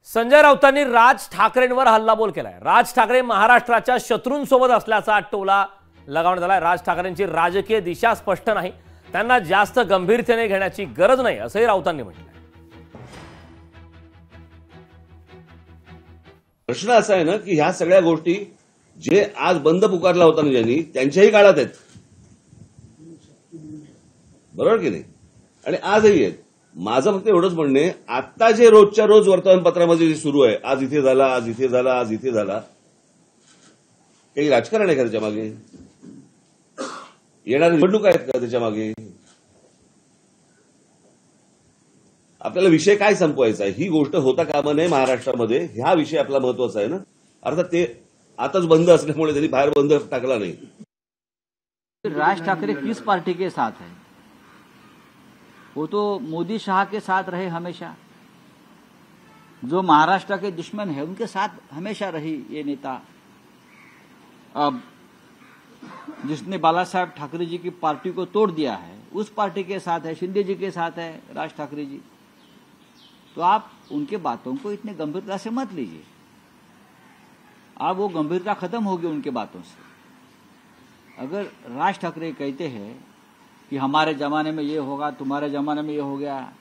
संजय राऊतांनी राज ठाकरेंवर हल्लाबोल केलाय। राज ठाकरे महाराष्ट्राच्या शत्रूंसोबत असल्याचा टोला लगावण्यात आलाय। राज ठाकरेंची राजकीय दिशा स्पष्ट नाही, त्यांना जास्त गंभीरतेने घेण्याची गरज नाही असंही राऊतांनी म्हटलंय। प्रश्न असा आहे ना की ह्या सगळ्या गोष्टी जे आज बंद पुकारला होता ना ज्यांनी, त्यांच्याही काळात आहेत, बरोबर की नाही? आणि आजही आहेत। माझं फक्त एवढंच म्हणणं आहे, आता जे रोजच्या रोज वर्तमानपत्रामध्ये जे सुरू आहे, आज इथे झाला, आज इथे झाला, आज इथे झाला, काही राजकारण आहे का त्याच्या मागे? येणाऱ्या निवडणूक आहेत का त्याच्या मागे? आपल्याला विषय काय संपवायचा आहे ही गोष्ट होता कामा नये महाराष्ट्रामध्ये। हा विषय आपला महत्वाचा आहे ना। अर्थात ते आताच बंद असल्यामुळे त्यांनी बाहेर बंद टाकला नाही। राज ठाकरे किस पार्टी के साथ है? वो तो मोदी शाह के साथ रहे हमेशा। जो महाराष्ट्र के दुश्मन है उनके साथ हमेशा रही ये नेता। अब जिसने बाला साहब ठाकरे जी की पार्टी को तोड़ दिया है उस पार्टी के साथ है, शिंदे जी के साथ है राज ठाकरे जी। तो आप उनके बातों को इतने गंभीरता से मत लीजिए। अब वो गंभीरता खत्म होगी उनके बातों से। अगर राज ठाकरे कहते हैं कि हमारे जमाने में ये होगा, तुम्हारे जमाने में ये हो गया,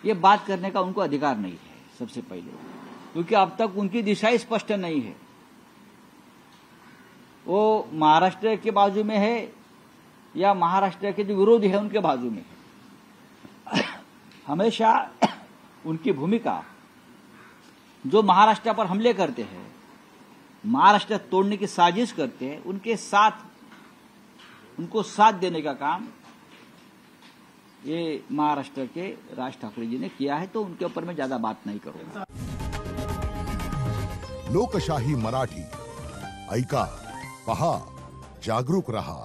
ये बात करने का उनको अधिकार नहीं है सबसे पहले, क्योंकि अब तक उनकी दिशा ही स्पष्ट नहीं है। वो महाराष्ट्र के बाजू में है या महाराष्ट्र के जो विरोधी है उनके बाजू में है। हमेशा उनकी भूमिका जो महाराष्ट्र पर हमले करते हैं, महाराष्ट्र तोड़ने की साजिश करते हैं, उनके साथ उनको साथ देने का काम ये महाराष्ट्र के राज ठाकरे जी ने किया है। तो उनके ऊपर मैं ज्यादा बात नहीं करूंगा। लोकशाही मराठी ऐका, पहा, जागरूक रहा।